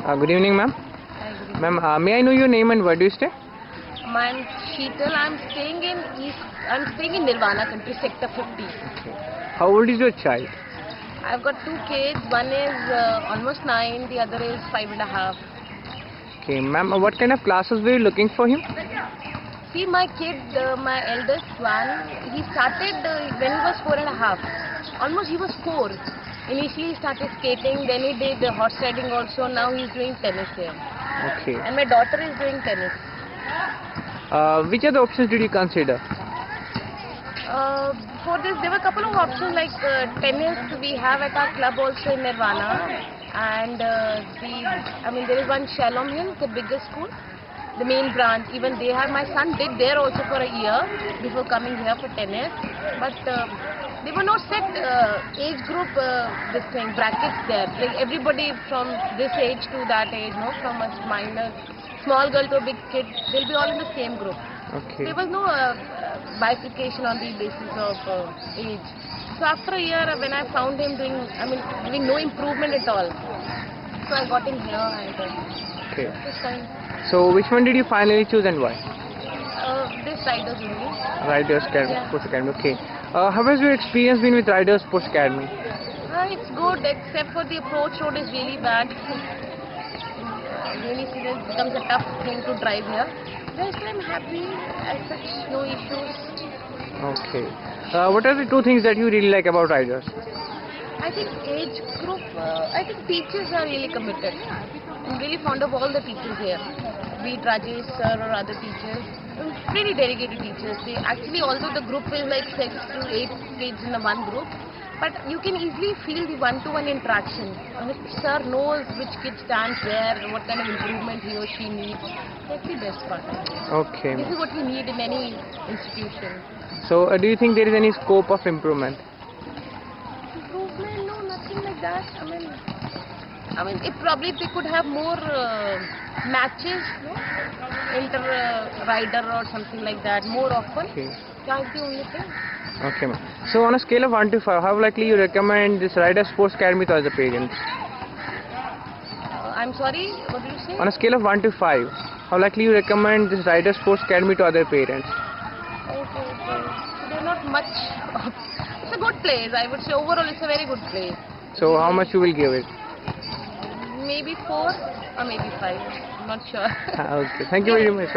Good evening, ma'am. Hi, good evening. Ma'am, may I know your name and where do you stay? My name is Sheetal. I'm staying in Nirvana country, sector 50. Okay. How old is your child? I've got two kids. One is almost 9, the other is 5.5. Okay, ma'am. What kind of classes were you looking for him? See, my kid, my eldest one, he started when he was 4.5. Almost he was 4. Initially he started skating, then he did horse riding also. Now he's doing tennis here. Okay. And my daughter is doing tennis. Which other options did you consider? For this, there were a couple of options like tennis we have at our club also in Nirvana, and there is one Shalom Hill, the biggest school, the main branch. Even they have, my son did there also for a year before coming here for tennis, but they were not set age group this thing brackets there. Like everybody from this age to that age, no, from a minor small girl to a big kid, they'll be all in the same group. Okay. There was no bifurcation on the basis of age. So after a year, when I found him giving no improvement at all, so I got him here and Okay. this time, So which one did you finally choose and why? this riders only. Riders Academy, Yeah. Sports Academy. Okay. How has your experience been with Riders Sports Academy? It's good except for the approach road is really bad. Rainy season becomes a tough thing to drive here. Rest I'm happy, as such no issues. Okay. What are the two things that you really like about Riders? I think age group, I think teachers are really committed. I'm really fond of all the teachers here, be it Rajesh sir or other teachers. Pretty dedicated teachers. They actually, although the group is like 6 to 8 kids in a one group, but you can easily feel the one-to-one interaction. And if sir knows which kid stands where, what kind of improvement he or she needs, that's the best part. Okay. This is what we need in any institution. So do you think there is any scope of improvement? Improvement? No, nothing like that. It probably they could have more matches, no? Inter rider or something like that more often. Okay. That's the only thing. Okay, ma'am. So on a scale of 1 to 5, how likely you recommend this Riders Sports Academy to other parents? I'm sorry, what did you say? On a scale of 1 to 5, how likely you recommend this Riders Sports Academy to other parents? Okay. They're not much. It's a good place. I would say overall it's a very good place. So how much you will give it? Maybe 4 or maybe 5. I'm not sure. Okay. Thank you very much.